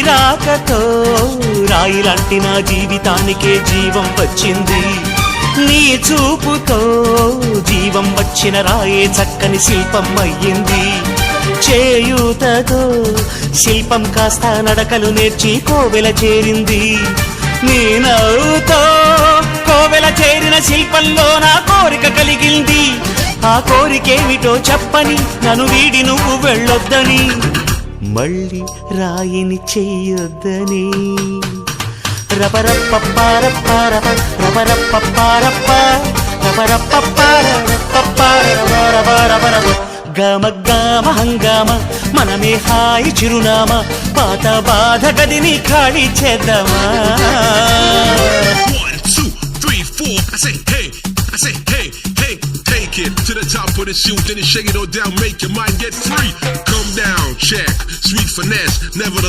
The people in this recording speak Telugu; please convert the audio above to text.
రాకతో రాయిలాంటి నా జీవితానికే జీవం వచ్చింది. నీ చూపుతో జీవం వచ్చిన రాయే చక్కని శిల్పం అయ్యింది. చేయూతతో శిల్పం కాస్త నడకలు నేర్చి కోవెల చేరింది. నీ నవ్వుతో కోవెల చేరిన శిల్పంలో నా కోరిక కలిగింది. ఆ కోరికేమిటో చెప్పని నన్ను వీడి నువ్వు వెళ్ళొద్దని, మళ్ళీ రాయిని చెయ్యొద్దని. రపరప్పపారప్పారప రపరప్పపారప్ప రపరప్పపారపపారపపారపపారపపారప గమ గమ హంగామ మనమే హాయి చిరునామా, పాత బాధ గదిని ఖాళీ చేద్దామా. 1 2 3 4 I say hey, hey, take it to the top of the shoot, then you shake it all down, make your mind get free. Come down, check, sweet finesse, nevertheless.